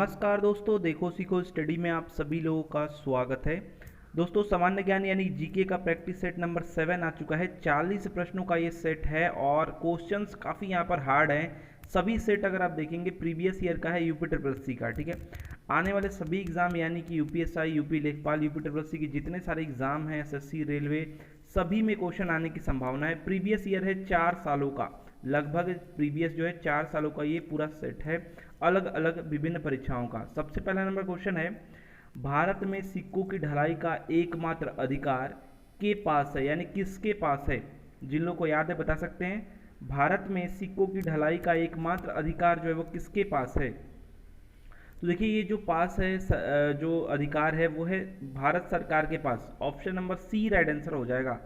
नमस्कार दोस्तों, देखो सीखो स्टडी में आप सभी लोगों का स्वागत है। दोस्तों, सामान्य ज्ञान यानी जीके का प्रैक्टिस सेट नंबर 7 आ चुका है। 40 प्रश्नों का ये सेट है और क्वेश्चंस काफ़ी यहाँ पर हार्ड हैं। सभी सेट अगर आप देखेंगे प्रीवियस ईयर का है, यूपी ट्रिपल सी का। ठीक है, आने वाले सभी एग्जाम यानी कि यूपीएसआई, यूपी लेखपाल, यूपी ट्रिपल सी की जितने सारे एग्जाम हैं, एसएससी, रेलवे, सभी में क्वेश्चन आने की संभावना है। प्रीवियस ईयर है 4 सालों का, लगभग प्रीवियस जो है 4 सालों का ये पूरा सेट है, अलग अलग विभिन्न परीक्षाओं का। सबसे पहला नंबर क्वेश्चन है, भारत में सिक्कों की ढलाई का एकमात्र अधिकार के पास है, यानी किसके पास है? जिन लोगों को याद है बता सकते हैं। भारत में सिक्कों की ढलाई का एकमात्र अधिकार जो है वो किसके पास है? तो देखिए, ये जो पास है, जो अधिकार है वो है भारत सरकार के पास। Option number C right answer हो जाएगा,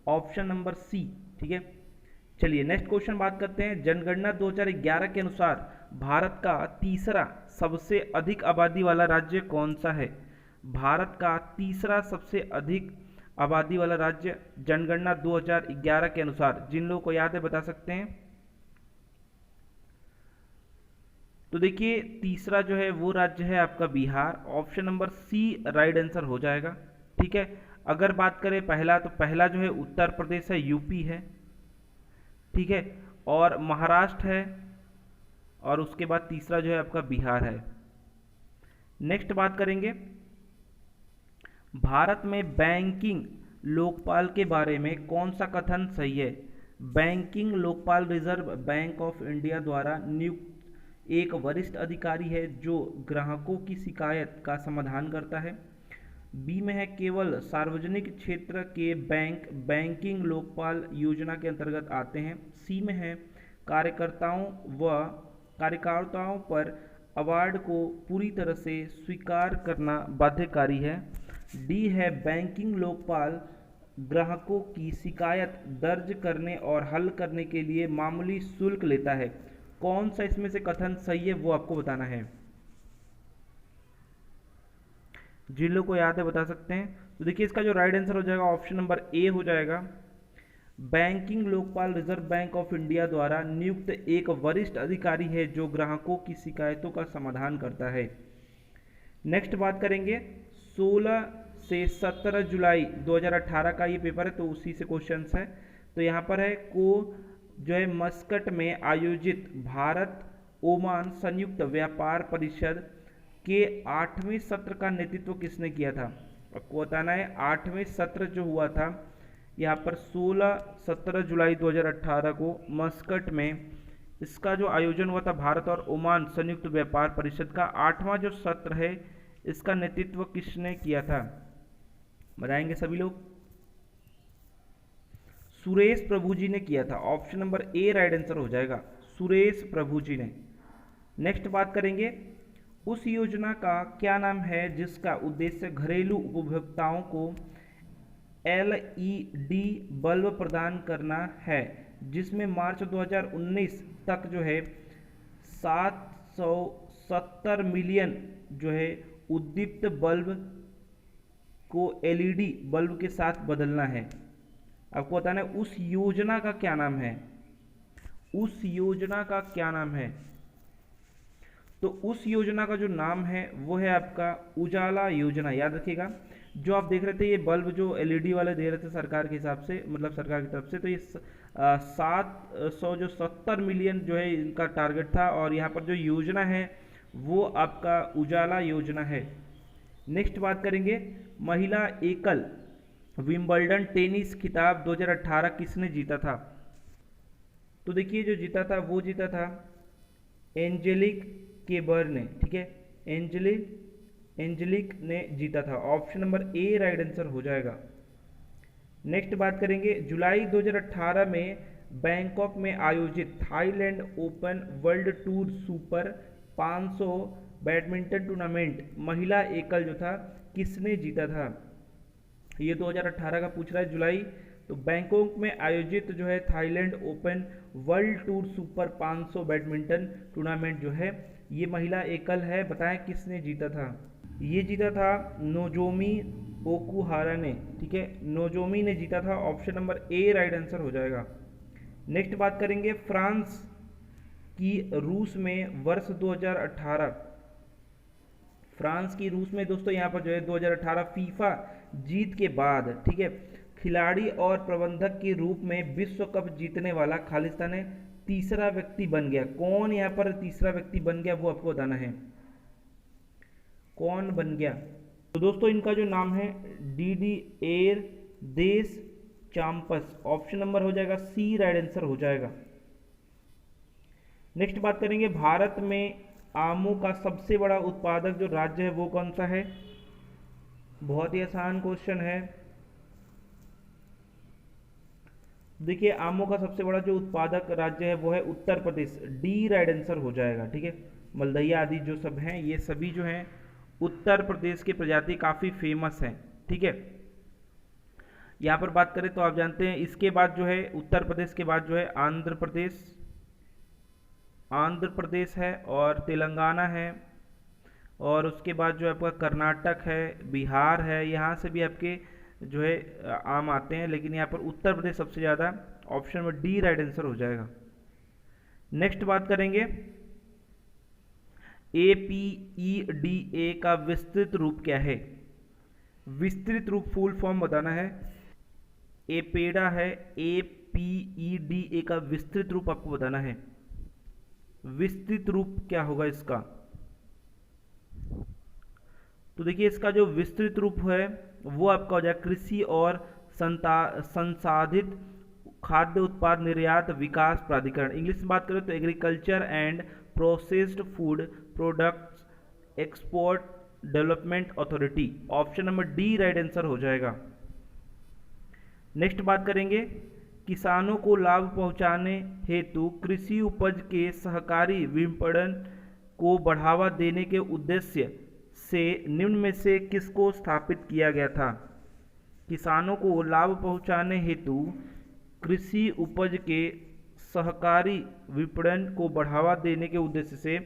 ऑप्शन नंबर सी। ठीक है, चलिए नेक्स्ट क्वेश्चन बात करते हैं। जनगणना 2011 के अनुसार भारत का तीसरा सबसे अधिक आबादी वाला राज्य कौन सा है? भारत का तीसरा सबसे अधिक आबादी वाला राज्य जनगणना 2011 के अनुसार, जिन लोगों को याद है बता सकते हैं। तो देखिए, तीसरा जो है वो राज्य है आपका Bihar, option number C right answer हो जाएगा। ठीक है, अगर बात करें पहला, तो पहला जो है उत्तर प्रदेश है, यूपी है। ठीक है, और महाराष्ट्र है, और उसके बाद तीसरा जो है आपका बिहार है। नेक्स्ट बात करेंगे, भारत में बैंकिंग लोकपाल के बारे में कौन सा कथन सही है? Banking Lokpal reserve bank of India द्वारा नियुक्त एक वरिष्ठ अधिकारी है जो ग्राहकों की शिकायत का समाधान करता है। बी में है, केवल सार्वजनिक क्षेत्र के बैंक बैंकिंग लोकपाल योजना के अंतर्गत आते हैं। सी में है, कार्यकर्ताओं पर अवार्ड को पूरी तरह से स्वीकार करना बाध्यकारी है। डी है, बैंकिंग लोकपाल ग्राहकों की शिकायत दर्ज करने और हल करने के लिए मामूली शुल्क लेता है। कौन सा इसमें से कथन सही है वो आपको बताना है। जिन लोगों को याद है बता सकते हैं। तो देखिए, इसका जो राइट आंसर हो जाएगा ऑप्शन नंबर ए हो जाएगा। Banking Lokpal reserve bank of India द्वारा नियुक्त एक वरिष्ठ अधिकारी है जो ग्राहकों की शिकायतों का समाधान करता है। नेक्स्ट बात करेंगे, 16 से 17 जुलाई 2018 का ये पेपर है, तो उसी से क्वेश्चंस है। तो यहाँ पर है, जो है मस्कट में आयोजित भारत ओमान संयुक्त व्यापार परिषद के 8वें सत्र का नेतृत्व किसने किया था? आपको बताना है, 8वें सत्र जो हुआ था यहाँ पर 16-17 जुलाई 2018 को मस्कट में, इसका जो आयोजन हुआ था भारत और ओमान संयुक्त व्यापार परिषद का 8वां जो सत्र है, इसका नेतृत्व किसने किया था? बताएंगे सभी लोग। सुरेश प्रभु जी ने किया था, option number A right answer हो जाएगा, सुरेश प्रभु जी ने। नेक्स्ट बात करेंगे, उस योजना का क्या नाम है जिसका उद्देश्य घरेलू उपभोक्ताओं को एलईडी बल्ब प्रदान करना है, जिसमें मार्च 2019 तक जो है 770 मिलियन जो है उद्दीप्त बल्ब को एलईडी बल्ब के साथ बदलना है। आपको बताना है उस योजना का क्या नाम है, उस योजना का क्या नाम है। तो उस योजना का जो नाम है वो है आपका उजाला योजना। याद रखिएगा, जो आप देख रहे थे ये बल्ब जो एलईडी वाले दे रहे थे सरकार के हिसाब से, मतलब सरकार की तरफ से, तो ये 770 मिलियन जो है इनका टारगेट था, और यहाँ पर जो योजना है वो आपका उजाला योजना है। नेक्स्ट बात करेंगे, महिला एकल विंबलडन टेनिस खिताब 2018 किसने जीता था? तो देखिए, जो जीता था वो जीता था एंजेलिक केबर ने। ठीक है, एंजेलिक ने जीता था, option number A right answer हो जाएगा। नेक्स्ट बात करेंगे, जुलाई 2018 में बैंकॉक में आयोजित Thailand open world tour super 500 badminton tournament महिला एकल जो था किसने जीता था? ये 2018 का पूछ रहा है, जुलाई। तो बैंकॉक में आयोजित जो है Thailand open world tour super 500 badminton tournament जो है ये महिला एकल है। बताएं किसने जीता था? ये जीता था नोजोमी ओकुहारा ने। ठीक है, नोजोमी ने जीता था, option number A right answer हो जाएगा। नेक्स्ट बात करेंगे, फ्रांस की रूस में वर्ष 2018 फ्रांस की रूस में दोस्तों यहाँ पर जो है 2018 फीफा जीत के बाद, ठीक है, खिलाड़ी और प्रबंधक के रूप में विश्व कप जीतने वाला खालिस्तान है तीसरा व्यक्ति बन गया। कौन यहाँ पर तीसरा व्यक्ति बन गया वो आपको बताना है, कौन बन गया। तो दोस्तों इनका जो नाम है डिडिएर देस चाम्पस, ऑप्शन नंबर हो जाएगा सी, राइट आंसर हो जाएगा। नेक्स्ट बात करेंगे, भारत में आमों का सबसे बड़ा उत्पादक जो राज्य है वो कौन सा है। बहुत ही आसान क्वेश्चन है। देखिए आमों का सबसे बड़ा जो उत्पादक राज्य है वो है Uttar Pradesh, D right answer हो जाएगा, ठीक है। मलदहिया आदि जो सब हैं ये सभी जो हैं उत्तर प्रदेश की प्रजाति काफ़ी फेमस हैं, ठीक है। यहाँ पर बात करें तो आप जानते हैं इसके बाद जो है उत्तर प्रदेश के बाद जो है आंध्र प्रदेश है और तेलंगाना है, और उसके बाद जो आपका कर्नाटक है, बिहार है, यहाँ से भी आपके जो है आम आते हैं, लेकिन यहाँ पर उत्तर प्रदेश सबसे ज़्यादा, ऑप्शन में डी राइट आंसर हो जाएगा। नेक्स्ट बात करेंगे, APEDA का विस्तृत रूप क्या है। विस्तृत रूप फुल फॉर्म बताना है। एपेडा है, APEDA का विस्तृत रूप आपको बताना है। विस्तृत रूप क्या होगा इसका, तो देखिए इसका जो विस्तृत रूप है वो आपका हो जाएगा कृषि और संसाधित खाद्य उत्पाद निर्यात विकास प्राधिकरण। इंग्लिश में बात करें तो agriculture and processed food products export development authority, option number D right answer हो जाएगा। नेक्स्ट बात करेंगे, किसानों को लाभ पहुंचाने हेतु कृषि उपज के सहकारी विपणन को बढ़ावा देने के उद्देश्य से निम्न में से किसको स्थापित किया गया था। किसानों को लाभ पहुंचाने हेतु कृषि उपज के सहकारी विपणन को बढ़ावा देने के उद्देश्य से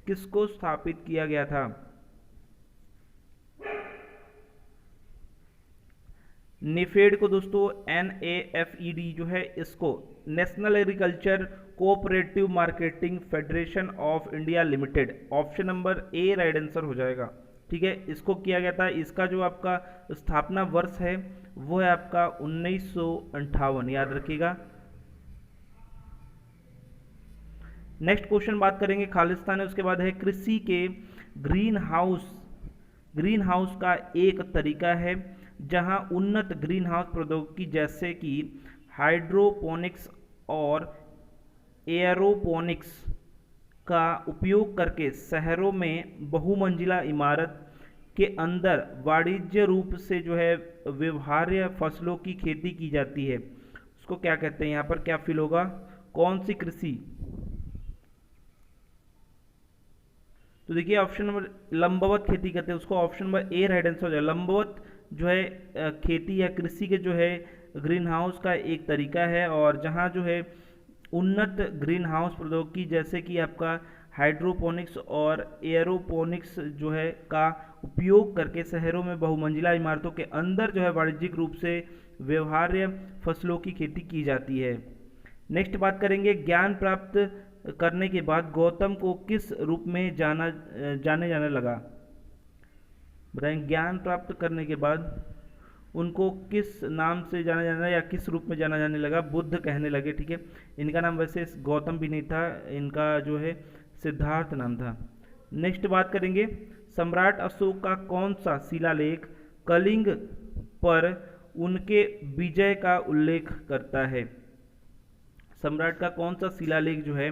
किसको स्थापित किया गया था। नेफेड को दोस्तों NAFED जो है इसको national agriculture cooperative marketing federation of India limited, option number A right answer हो जाएगा, ठीक है। इसको किया गया था, इसका जो आपका स्थापना वर्ष है वो है आपका 1958, याद रखिएगा। नेक्स्ट क्वेश्चन बात करेंगे खालिस्तान है, उसके बाद है कृषि के ग्रीन हाउस का एक तरीका है जहां उन्नत ग्रीन हाउस प्रौद्योगिकी जैसे कि हाइड्रोपोनिक्स और एयरोपोनिक्स का उपयोग करके शहरों में बहुमंजिला इमारत के अंदर वाणिज्य रूप से जो है व्यवहार्य फसलों की खेती की जाती है। उसको क्या कहते हैं, यहाँ पर क्या फिल होगा, कौन सी कृषि। तो देखिए ऑप्शन नंबर लंबवत खेती कहते हैं उसको, option number A right answer हो जाएगा। लंबवत जो है खेती या कृषि के जो है ग्रीन हाउस का एक तरीका है, और जहाँ जो है उन्नत ग्रीन हाउस प्रौद्योगिकी जैसे कि आपका हाइड्रोपोनिक्स और एयरोपोनिक्स जो है का उपयोग करके शहरों में बहुमंजिला इमारतों के अंदर जो है वाणिज्यिक रूप से व्यवहार्य फसलों की खेती की जाती है। नेक्स्ट बात करेंगे, ज्ञान प्राप्त करने के बाद गौतम को किस रूप में जाने जाने लगा। बताएं, ज्ञान प्राप्त करने के बाद उनको किस नाम से जाना जाना या किस रूप में जाना जाने लगा, बुद्ध कहने लगे, ठीक है। इनका नाम वैसे गौतम भी नहीं था, इनका जो है सिद्धार्थ नाम था। नेक्स्ट बात करेंगे, सम्राट अशोक का कौन सा शिलालेख कलिंग पर उनके विजय का उल्लेख करता है। सम्राट का कौन सा शिलालेख जो है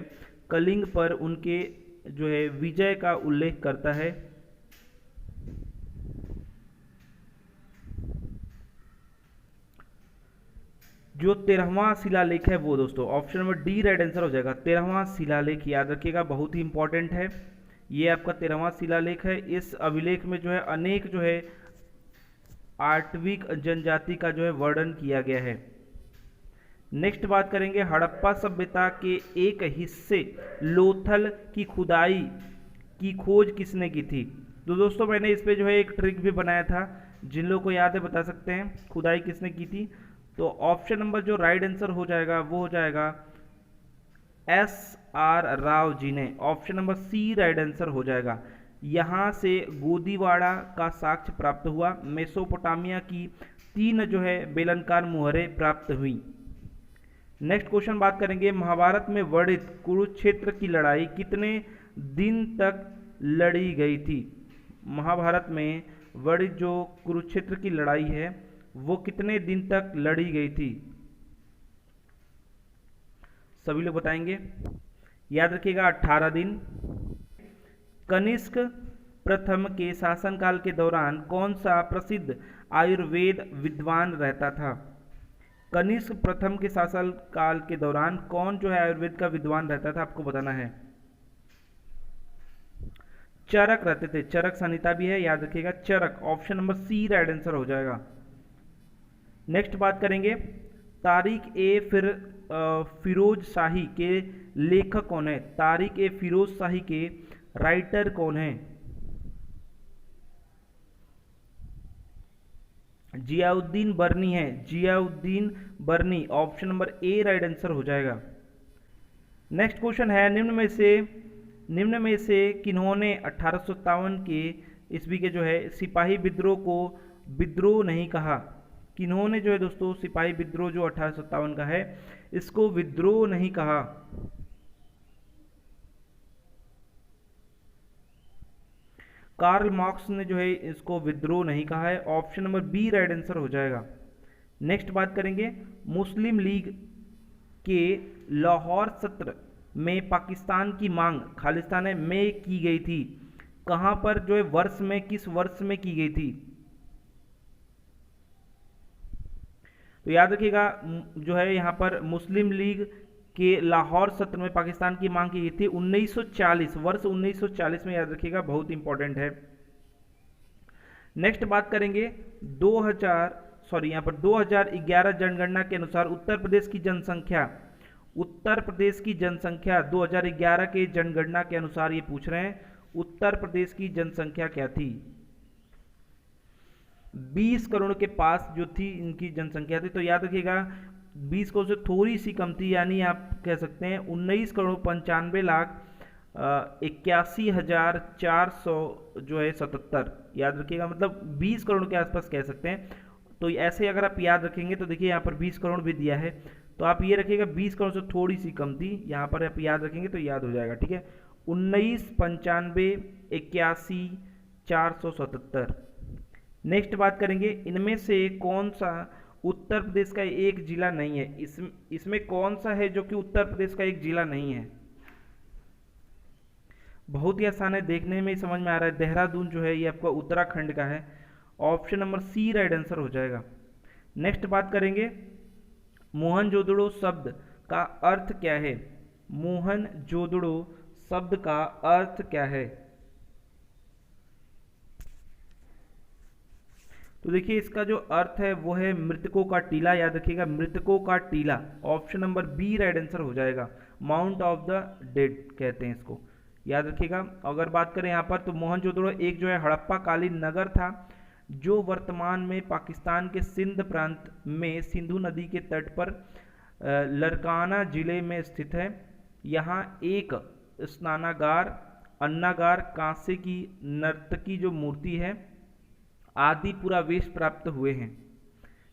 कलिंग पर उनके जो है विजय का उल्लेख करता है। जो 13वां शिलालेख है वो दोस्तों option number D right answer हो जाएगा। 13वां शिलालेख याद रखिएगा, बहुत ही इंपॉर्टेंट है, ये आपका 13वां शिलालेख है। इस अभिलेख में जो है अनेक जो है आर्टविक जनजाति का जो है वर्णन किया गया है। नेक्स्ट बात करेंगे, हड़प्पा सभ्यता के एक हिस्से लोथल की खुदाई की खोज किसने की थी। तो दोस्तों मैंने इस पे जो है एक ट्रिक भी बनाया था, जिन लोगों को याद है बता सकते हैं खुदाई किसने की थी। तो ऑप्शन नंबर जो राइट आंसर हो जाएगा वो हो जाएगा SR राव जी ने, option number C right answer हो जाएगा। यहाँ से गोदीवाड़ा का साक्ष्य प्राप्त हुआ। मेसोपोटामिया की 3 जो है बेलनकार मुहरें प्राप्त हुई। नेक्स्ट क्वेश्चन बात करेंगे, महाभारत में वर्णित कुरुक्षेत्र की लड़ाई कितने दिन तक लड़ी गई थी? महाभारत में वर्णित जो कुरुक्षेत्र की लड़ाई है वो कितने दिन तक लड़ी गई थी? सभी लोग बताएंगे। याद रखिएगा 18 दिन। कनिष्क प्रथम के शासनकाल के दौरान कौन सा प्रसिद्ध आयुर्वेद विद्वान रहता था? कनिष्क प्रथम के शासनकाल के दौरान कौन जो है आयुर्वेद का विद्वान रहता था, आपको बताना है। चरक रहते थे। चरक संहिता भी है, याद रखिएगा Charak. Option number C right answer हो जाएगा। नेक्स्ट बात करेंगे, तारिक ए फिरोज शाही के लेखक कौन है? तारिक ए फिरोज शाही के राइटर कौन है? जियाउद्दीन बर्नी है। Ziauddin Barni, option number A right answer हो जाएगा। नेक्स्ट क्वेश्चन है, निम्न में से किन्होंने 1857 के ईस्वी के जो है सिपाही विद्रोह को विद्रोह नहीं कहा? किन्होंने जो है दोस्तों सिपाही विद्रोह जो 1857 का है इसको विद्रोह नहीं कहा? कार्ल मार्क्स ने जो है इसको विद्रोह नहीं कहा है। Option number B right answer हो जाएगा। नेक्स्ट बात करेंगे, मुस्लिम लीग के लाहौर सत्र में पाकिस्तान की मांग खालिस्तान में की गई थी। कहां पर जो है वर्ष में, किस वर्ष में की गई थी? तो याद रखिएगा जो है यहां पर मुस्लिम लीग के लाहौर सत्र में पाकिस्तान की मांग की गई थी 1940, वर्ष 1940 में, याद रखिएगा बहुत इंपॉर्टेंट है। नेक्स्ट बात करेंगे 2011 जनगणना के अनुसार उत्तर प्रदेश की जनसंख्या 2011 के जनगणना के अनुसार ये पूछ रहे हैं, उत्तर प्रदेश की जनसंख्या क्या थी? 20 करोड़ के पास जो थी इनकी जनसंख्या थी। तो याद रखिएगा 20 करोड़ से थोड़ी सी कम थी, यानी आप कह सकते हैं 19 करोड़ 95 लाख 81,400 जो है 77, याद रखिएगा मतलब 20 करोड़ के आसपास कह सकते हैं। तो ऐसे अगर आप याद रखेंगे तो देखिए यहाँ पर 20 करोड़ भी दिया है, तो आप ये रखिएगा 20 करोड़ से थोड़ी सी कम थी, यहाँ पर आप याद रखेंगे तो याद हो जाएगा। ठीक है, 19, 95, 81, 477। नेक्स्ट बात करेंगे, इनमें से कौन सा उत्तर प्रदेश का एक जिला नहीं है? इसमें कौन सा है जो कि उत्तर प्रदेश का एक जिला नहीं है? बहुत ही आसान है, देखने में ही समझ में आ रहा है। देहरादून जो है ये आपका उत्तराखंड का है। Option number C right answer हो जाएगा। नेक्स्ट बात करेंगे, मोहनजोदड़ो शब्द का अर्थ क्या है? मोहनजोदड़ो शब्द का अर्थ क्या है? तो देखिए इसका जो अर्थ है वो है मृतकों का टीला, याद रखिएगा मृतकों का टीला। Option number B right answer हो जाएगा। माउंट ऑफ द डेड कहते हैं इसको, याद रखिएगा। अगर बात करें यहाँ पर तो मोहनजोदड़ो एक जो है हड़प्पा कालीन नगर था जो वर्तमान में पाकिस्तान के सिंध प्रांत में सिंधु नदी के तट पर लरकाना जिले में स्थित है। यहाँ एक स्नानागार, अन्नागार, कांसे की नर्तकी जो मूर्ति है आदि पुरावेश प्राप्त हुए हैं।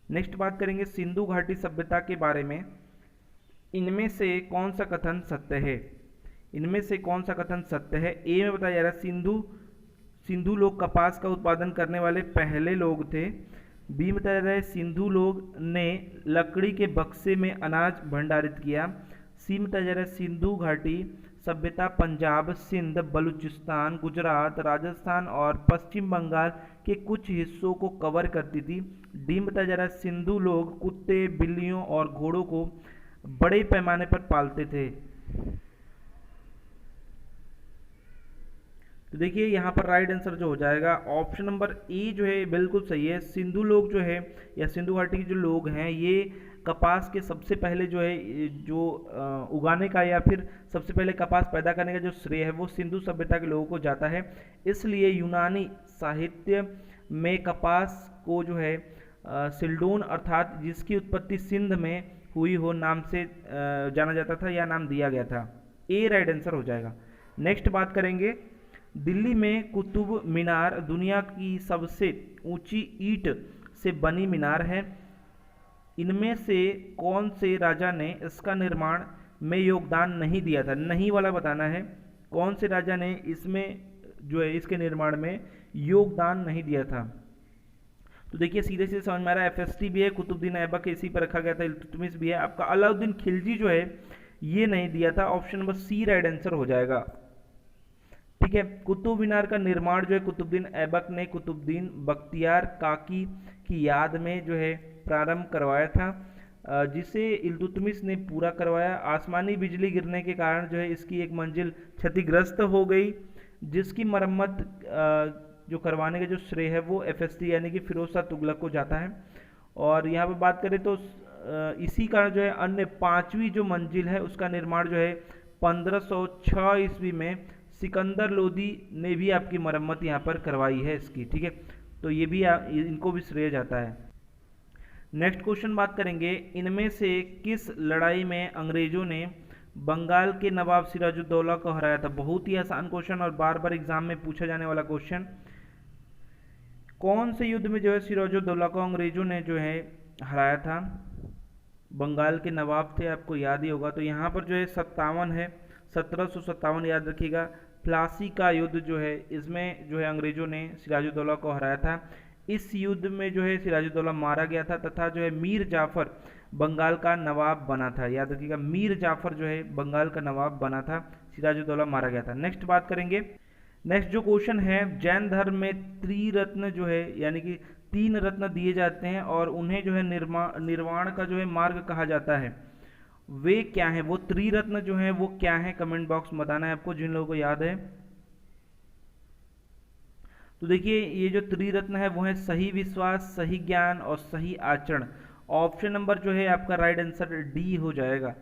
नेक्स्ट बात करेंगे सिंधु घाटी सभ्यता के बारे में, इनमें से कौन सा कथन सत्य है? इनमें से कौन सा कथन सत्य है? ए में बताया जा रहा है सिंधु लोग कपास का उत्पादन करने वाले पहले लोग थे। बी में बताया जा रहा है सिंधु लोग ने लकड़ी के बक्से में अनाज भंडारित किया। सी में बताया जा रहा है सिंधु घाटी सभ्यता पंजाब, सिंध, बलूचिस्तान, गुजरात, राजस्थान और पश्चिम बंगाल के कुछ हिस्सों को कवर करती थी। डी में बताया जा रहा है सिंधु लोग कुत्ते, बिल्लियों और घोड़ों को बड़े पैमाने पर पालते थे। तो देखिए यहाँ पर राइट आंसर जो हो जाएगा ऑप्शन नंबर ए जो है बिल्कुल सही है। सिंधु लोग जो है या सिंधु घाटी के जो लोग हैं ये कपास के सबसे पहले जो है जो उगाने का या फिर सबसे पहले कपास पैदा करने का जो श्रेय है वो सिंधु सभ्यता के लोगों को जाता है। इसलिए यूनानी साहित्य में कपास को जो है सिल्डोन अर्थात जिसकी उत्पत्ति सिंध में हुई हो नाम से जाना जाता था या नाम दिया गया था। ए राइट आंसर हो जाएगा। नेक्स्ट बात करेंगे दिल्ली में कुतुब मीनार दुनिया की सबसे ऊंची ईंट से बनी मीनार है। इनमें से कौन से राजा ने इसका निर्माण में योगदान नहीं दिया था? नहीं वाला बताना है, कौन से राजा ने इसमें जो है इसके निर्माण में योगदान नहीं दिया था। तो देखिए सीधे सीधे समझ में आ रहा है, एफएसटी भी है, कुतुबुद्दीन ऐबक इसी पर रखा गया था, इल्तुतमिश भी है। आपका अलाउद्दीन खिलजी जो है ये नहीं दिया था, option number C right answer हो जाएगा। ठीक है, कुतुब मीनार का निर्माण जो है कुतुबुद्दीन ऐबक ने कुतुबुद्दीन बख्तियार काकी की याद में जो है प्रारंभ करवाया था, जिसे इल्तुतमिश ने पूरा करवाया। आसमानी बिजली गिरने के कारण जो है इसकी एक मंजिल क्षतिग्रस्त हो गई, जिसकी मरम्मत जो करवाने का जो श्रेय है वो एफएसटी यानी कि फिरोज शाह तुगलक को जाता है। और यहाँ पर बात करें तो इसी कारण जो है अन्य 5वीं जो मंजिल है उसका निर्माण जो है 1506 ईस्वी में सिकंदर लोदी ने भी आपकी मरम्मत यहाँ पर करवाई है इसकी। ठीक है, तो ये भी इनको भी श्रेय जाता है। नेक्स्ट क्वेश्चन बात करेंगे, इनमें से किस लड़ाई में अंग्रेजों ने बंगाल के नवाब सिराजुद्दौला को हराया था? बहुत ही आसान क्वेश्चन और बार बार एग्जाम में पूछा जाने वाला क्वेश्चन। कौन से युद्ध में जो है सिराजुद्दौला को अंग्रेजों ने जो है हराया था? बंगाल के नवाब थे, आपको याद ही होगा। तो यहाँ पर जो है 57 है, 1757 याद रखिएगा। प्लासी का युद्ध जो है इसमें जो है अंग्रेजों ने सिराजुद्दौला को हराया था। इस युद्ध में जो है सिराजुद्दौला मारा गया था तथा जो है मीर जाफर बंगाल का नवाब बना था। याद रखिएगा, मीर जाफर जो है बंगाल का नवाब बना था, सिराजुद्दौला मारा गया था। नेक्स्ट बात करेंगे, नेक्स्ट जो क्वेश्चन है, जैन धर्म में त्रिरत्न जो है यानी कि 3 रत्न दिए जाते हैं और उन्हें जो है निर्वाण का जो है मार्ग कहा जाता है, वे क्या है? वो त्रिरत्न जो है वो क्या है? कमेंट बॉक्स में बताना है आपको जिन लोगों को याद है। तो देखिए ये जो त्रिरत्न है वो है सही विश्वास, सही ज्ञान और सही आचरण। ऑप्शन नंबर जो है आपका राइट आंसर डी हो जाएगा।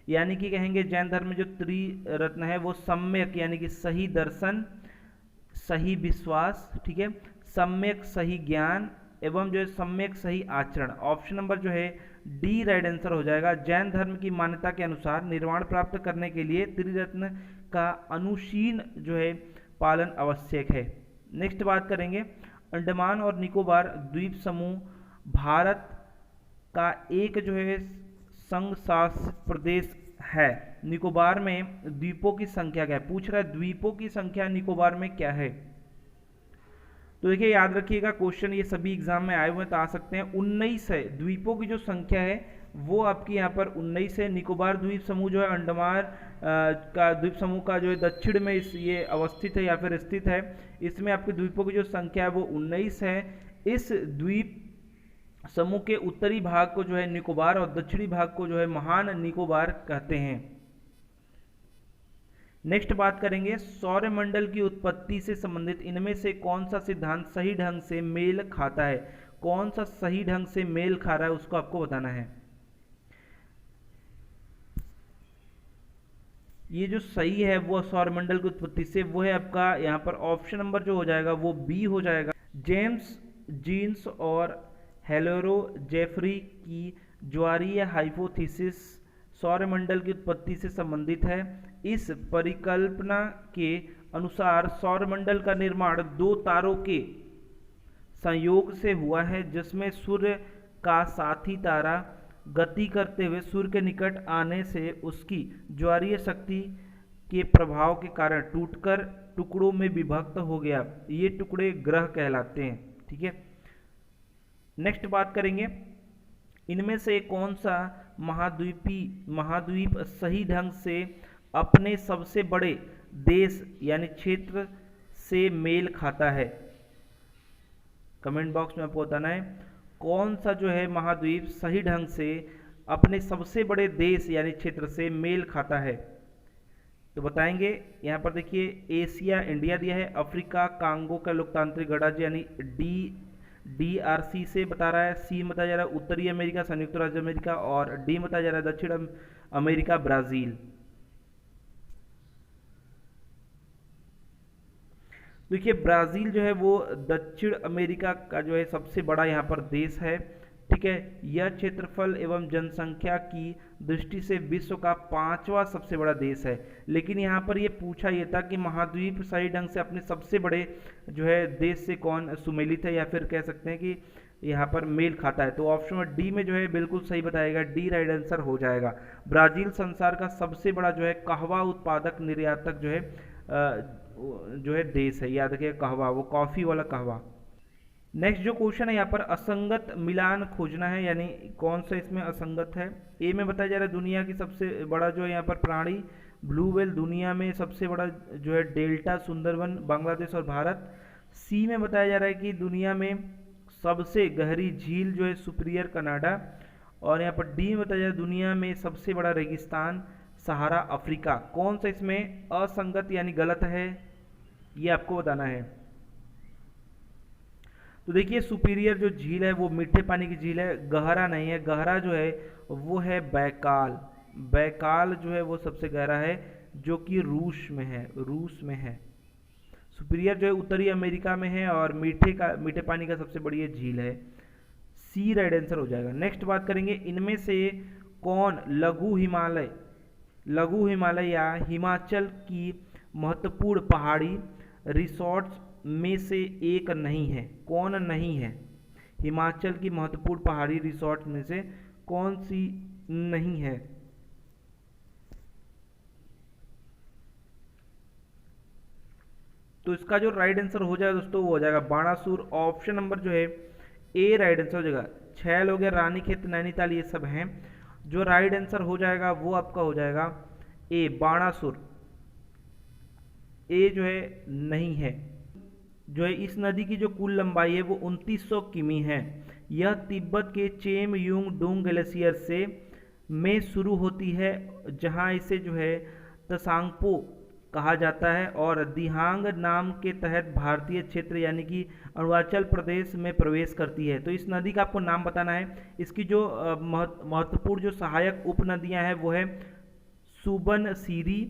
यानी कि कहेंगे जैन धर्म में जो त्रिरत्न है वो सम्यक यानी कि सही दर्शन, सही विश्वास, ठीक है, सम्यक सही ज्ञान एवं जो है सम्यक सही आचरण। ऑप्शन नंबर जो है डी राइट आंसर हो जाएगा। जैन धर्म की मान्यता के अनुसार निर्वाण प्राप्त करने के लिए त्रिरत्न का अनुशीन जो है पालन आवश्यक है। नेक्स्ट बात करेंगे, अंडमान और निकोबार द्वीप समूह भारत का एक जो है संघ शासित प्रदेश है। निकोबार में द्वीपों की संख्या क्या है? पूछ रहा है द्वीपों की संख्या निकोबार में क्या है। तो देखिए याद रखिएगा, क्वेश्चन ये सभी एग्जाम में आए हुए हैं तो आ सकते हैं। 19 है द्वीपों की जो संख्या है वो आपकी यहाँ पर 19 है। निकोबार द्वीप समूह जो है अंडमान का द्वीप समूह का जो है दक्षिण में ये अवस्थित है या फिर स्थित है। इसमें आपके द्वीपों की जो संख्या है वो 19 है। इस द्वीप समूह के उत्तरी भाग को जो है निकोबार और दक्षिणी भाग को जो है महान निकोबार कहते हैं। नेक्स्ट बात करेंगे, सौरमंडल की उत्पत्ति से संबंधित इनमें से कौन सा सिद्धांत सही ढंग से मेल खाता है? कौन सा सही ढंग से मेल खा रहा है उसको आपको बताना है। ये जो सही है वो सौरमंडल की उत्पत्ति से वो है आपका यहाँ पर ऑप्शन नंबर जो हो जाएगा वो बी हो जाएगा। जेम्स जीन्स और हेलेरो जेफरी की ज्वारीय हाइपोथेसिस सौरमंडल की उत्पत्ति से संबंधित है। इस परिकल्पना के अनुसार सौरमंडल का निर्माण 2 तारों के संयोग से हुआ है, जिसमें सूर्य का साथी तारा गति करते हुए सूर्य के निकट आने से उसकी ज्वारीय शक्ति के प्रभाव के कारण टूटकर टुकड़ों में विभक्त हो गया। ये टुकड़े ग्रह कहलाते हैं। ठीक है, नेक्स्ट बात करेंगे, इनमें से कौन सा महाद्वीप सही ढंग से अपने सबसे बड़े देश यानी क्षेत्र से मेल खाता है? कमेंट बॉक्स में आपको बताना है कौन सा जो है महाद्वीप सही ढंग से अपने सबसे बड़े देश यानी क्षेत्र से मेल खाता है। तो बताएंगे यहाँ पर देखिए एशिया इंडिया दिया है, अफ्रीका कांगो का लोकतांत्रिक गणराज्य यानी DRC से बता रहा है, सी बताया जा रहा है उत्तरी अमेरिका संयुक्त राज्य अमेरिका और डी बताया जा रहा है दक्षिण अमेरिका ब्राजील। देखिए ब्राज़ील जो है वो दक्षिण अमेरिका का जो है सबसे बड़ा यहाँ पर देश है। ठीक है। यह क्षेत्रफल एवं जनसंख्या की दृष्टि से विश्व का 5वां सबसे बड़ा देश है। लेकिन यहाँ पर ये पूछा ये था कि महाद्वीप सही ढंग से अपने सबसे बड़े जो है देश से कौन सुमेलित है, या फिर कह सकते हैं कि यहाँ पर मेल खाता है। तो ऑप्शन नंबर डी में जो है बिल्कुल सही बताएगा, डी राइट आंसर हो जाएगा। ब्राजील संसार का सबसे बड़ा जो है कहवा उत्पादक निर्यातक जो है देश है। याद रखिए कहवा, वो कॉफी वाला कहवा। नेक्स्ट जो क्वेश्चन है यहाँ पर असंगत मिलान खोजना है, यानी कौन सा इसमें असंगत है। ए में बताया जा रहा है दुनिया की सबसे बड़ा जो है यहाँ पर प्राणी ब्लू व्हेल, दुनिया में सबसे बड़ा जो है डेल्टा सुंदरवन बांग्लादेश और भारत। सी में बताया जा रहा है कि दुनिया में सबसे गहरी झील जो है सुपीरियर कनाडा। और यहाँ पर डी में बताया जा रहा है दुनिया में सबसे बड़ा रेगिस्तान सहारा अफ्रीका। कौन सा इसमें असंगत यानी गलत है, ये आपको बताना है। तो देखिए सुपीरियर जो झील है वो मीठे पानी की झील है, गहरा नहीं है। गहरा जो है वो है बैकाल। बैकाल जो है वो सबसे गहरा है, जो कि रूस में है। सुपीरियर जो है उत्तरी अमेरिका में है और मीठे पानी का सबसे बड़ी झील है। सी राइट आंसर हो जाएगा। नेक्स्ट बात करेंगे, इनमें से कौन लघु हिमालय या हिमाचल की महत्वपूर्ण पहाड़ी रिसोर्ट्स में से एक नहीं है। कौन नहीं है? हिमाचल की महत्वपूर्ण पहाड़ी रिसोर्ट में से कौन सी नहीं है? तो इसका जो राइट आंसर हो जाएगा दोस्तों वो हो जाएगा बाणासुर। ऑप्शन नंबर जो है ए राइट आंसर हो जाएगा। छैल हो गया, रानीखेत, नैनीताल, ये सब हैं। जो राइट आंसर हो जाएगा वो आपका हो जाएगा ए बाणासुर। ए जो है नहीं है। जो है इस नदी की जो कुल लंबाई है वो 2900 किमी है। यह तिब्बत के चेम यूंग डोंग ग्लेशियर से में शुरू होती है, जहां इसे जो है तसांगपो कहा जाता है और दिहांग नाम के तहत भारतीय क्षेत्र यानी कि अरुणाचल प्रदेश में प्रवेश करती है। तो इस नदी का आपको नाम बताना है। इसकी जो महत्वपूर्ण जो सहायक उपनदियां हैं वो है सुबनसिरी,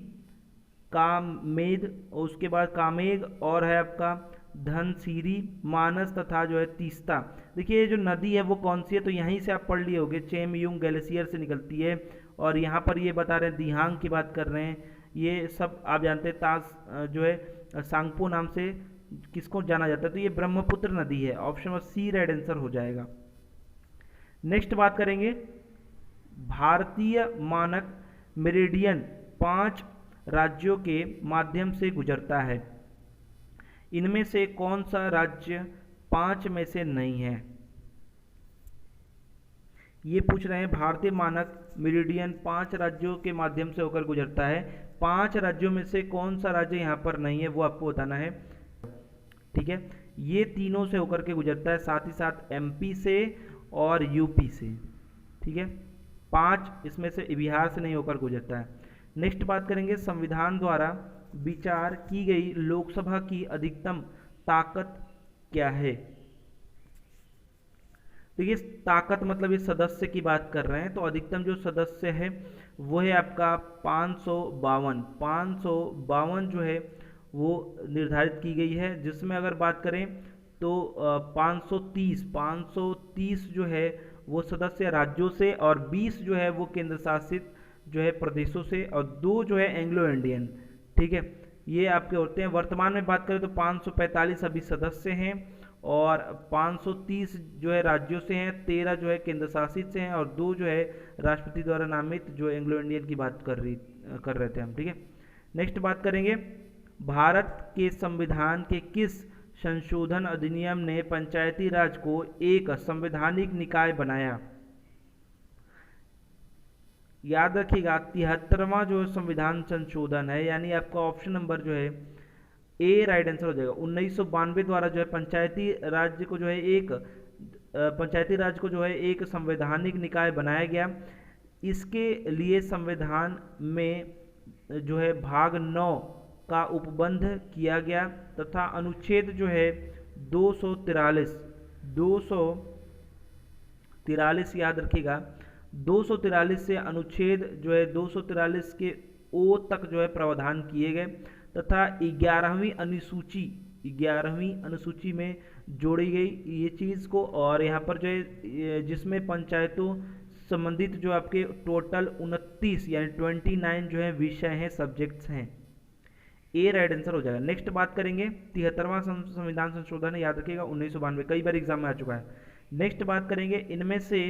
कामेद, उसके बाद कामेग, और है आपका धनसिरी, मानस तथा जो है तीस्ता। देखिए ये जो नदी है वो कौन सी है, तो यहीं से आप पढ़ लिए होंगे, चेमयूंग ग्लेशियर से निकलती है। और यहाँ पर ये बता रहे हैं दिहांग की बात कर रहे हैं। ये सब आप जानते हैं। ताज जो है सांगपो नाम से किसको जाना जाता है, तो ये ब्रह्मपुत्र नदी है। Option number C right answer हो जाएगा। नेक्स्ट बात करेंगे, भारतीय मानक मेरिडियन 5 राज्यों के माध्यम से गुजरता है। इनमें से कौन सा राज्य 5 में से नहीं है? ये पूछ रहे हैं भारतीय मानक मेरिडियन 5 राज्यों के माध्यम से होकर गुजरता है। 5 राज्यों में से कौन सा राज्य यहाँ पर नहीं है वो आपको बताना है। ठीक है, ये तीनों से होकर के गुजरता है, साथ ही साथ एमपी से और यूपी से। ठीक है, 5 इसमें से बिहार से नहीं होकर गुजरता है। नेक्स्ट बात करेंगे, संविधान द्वारा विचार की गई लोकसभा की अधिकतम ताकत क्या है? तो ये ताकत मतलब ये सदस्य की बात कर रहे हैं। तो अधिकतम जो सदस्य है वो है आपका 552 जो है वो निर्धारित की गई है, जिसमें अगर बात करें तो 530 जो है वो सदस्य राज्यों से और 20 जो है वो केंद्र शासित जो है प्रदेशों से और 2 जो है एंग्लो इंडियन। ठीक है, ये आपके होते हैं। वर्तमान में बात करें तो 545 अभी सदस्य हैं और 530 जो है राज्यों से हैं, 13 जो है केंद्र शासित से हैं और 2 जो है राष्ट्रपति द्वारा नामित जो एंग्लो इंडियन की बात कर रहे थे हम। ठीक है, नेक्स्ट बात करेंगे, भारत के संविधान के किस संशोधन अधिनियम ने पंचायती राज को एक संवैधानिक निकाय बनाया? याद रखिएगा 73वां जो संविधान संशोधन है, यानी आपका ऑप्शन नंबर जो है ए राइट आंसर हो जाएगा। 1992 द्वारा जो है पंचायती राज को जो है एक संवैधानिक निकाय बनाया गया। इसके लिए संविधान में जो है भाग 9 का उपबंध किया गया तथा अनुच्छेद जो है 243 याद रखिएगा, 243 से अनुच्छेद जो है 243 के ओ तक जो है प्रावधान किए गए तथा 11वीं अनुसूची 11वीं अनुसूची में जोड़ी गई ये चीज़ को, और यहाँ पर जो है जिसमें पंचायतों संबंधित जो आपके टोटल 29 यानी 29 जो है विषय हैं, सब्जेक्ट्स हैं। ए राइट आंसर हो जाएगा। नेक्स्ट बात करेंगे 73वां संविधान संशोधन, याद रखिएगा 1992, कई बार एग्जाम में आ चुका है। नेक्स्ट बात करेंगे इनमें से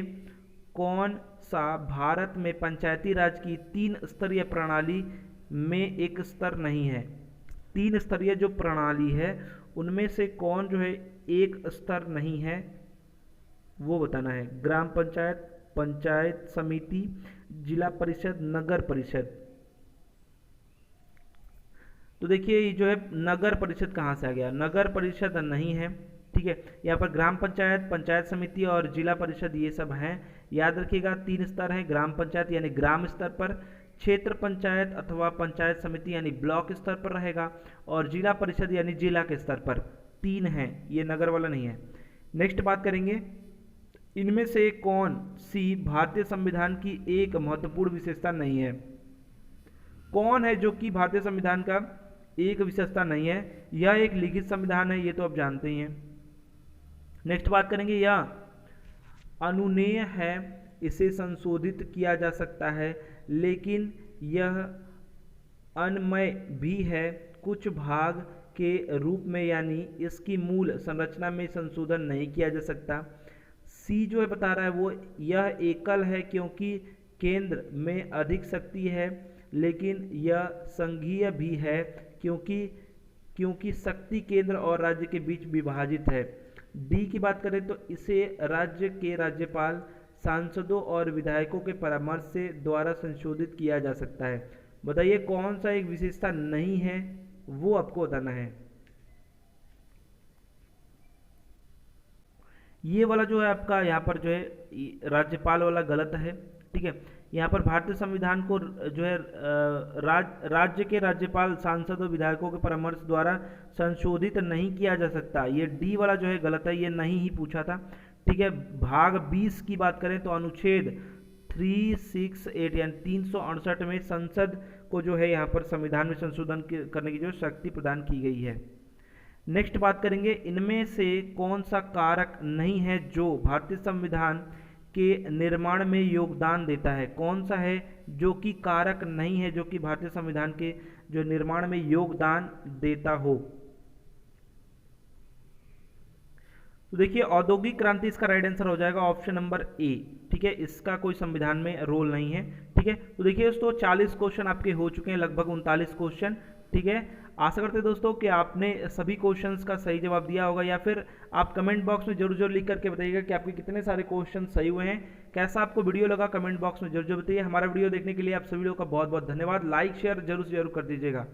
कौन सा भारत में पंचायती राज की 3 स्तरीय प्रणाली में एक स्तर नहीं है। 3 स्तरीय जो प्रणाली है उनमें से कौन जो है एक स्तर नहीं है वो बताना है। ग्राम पंचायत, पंचायत समिति, जिला परिषद, नगर परिषद। तो देखिए ये जो है नगर परिषद कहाँ से आ गया, नगर परिषद नहीं है, ठीक है। यहाँ पर ग्राम पंचायत, पंचायत समिति और जिला परिषद ये सब हैं। याद रखिएगा 3 स्तर हैं, ग्राम पंचायत यानी ग्राम स्तर पर, क्षेत्र पंचायत अथवा पंचायत समिति यानी ब्लॉक स्तर पर रहेगा, और जिला परिषद यानी जिला के स्तर पर। 3 हैं, ये नगर वाला नहीं है। नेक्स्ट बात करेंगे इनमें से कौन सी भारतीय संविधान की एक महत्वपूर्ण विशेषता नहीं है। कौन है जो कि भारतीय संविधान का एक विशेषता नहीं है। यह एक लिखित संविधान है, ये तो आप जानते ही हैं। नेक्स्ट बात करेंगे यह अनुमेय है, इसे संशोधित किया जा सकता है, लेकिन यह अनमय भी है कुछ भाग के रूप में, यानी इसकी मूल संरचना में संशोधन नहीं किया जा सकता। सी जो है बता रहा है वो यह एकल है क्योंकि केंद्र में अधिक शक्ति है, लेकिन यह संघीय भी है क्योंकि शक्ति केंद्र और राज्य के बीच विभाजित है। डी की बात करें तो इसे राज्य के राज्यपाल, सांसदों और विधायकों के परामर्श से द्वारा संशोधित किया जा सकता है। बताइए कौन सा एक विशेषता नहीं है, वो आपको बताना है। ये वाला जो है आपका यहाँ पर जो है राज्यपाल वाला गलत है, ठीक है। यहाँ पर भारतीय संविधान को जो है राज्य के राज्यपाल, सांसद और विधायकों के परामर्श द्वारा संशोधित नहीं किया जा सकता, ये डी वाला जो है गलत है, ये नहीं ही पूछा था, ठीक है। भाग 20 की बात करें तो अनुच्छेद 368 यानी 368 में संसद को जो है यहाँ पर संविधान में संशोधन करने की जो शक्ति प्रदान की गई है। नेक्स्ट बात करेंगे इनमें से कौन सा कारक नहीं है जो भारतीय संविधान के निर्माण में योगदान देता है। कौन सा है जो कि कारक नहीं है जो कि भारतीय संविधान के जो निर्माण में योगदान देता हो। तो देखिए औद्योगिक क्रांति इसका राइट आंसर हो जाएगा ऑप्शन नंबर ए, ठीक है। इसका कोई संविधान में रोल नहीं है, ठीक है। तो देखिए दोस्तों 40 क्वेश्चन आपके हो चुके हैं, लगभग 39 क्वेश्चन, ठीक है। आशा करते हैं दोस्तों कि आपने सभी क्वेश्चंस का सही जवाब दिया होगा, या फिर आप कमेंट बॉक्स में जरूर लिख करके बताइएगा कि आपके कितने सारे क्वेश्चन सही हुए हैं। कैसा आपको वीडियो लगा कमेंट बॉक्स में जरूर बताइए। हमारा वीडियो देखने के लिए आप सभी लोगों का बहुत बहुत धन्यवाद। लाइक शेयर जरूर कर दीजिएगा।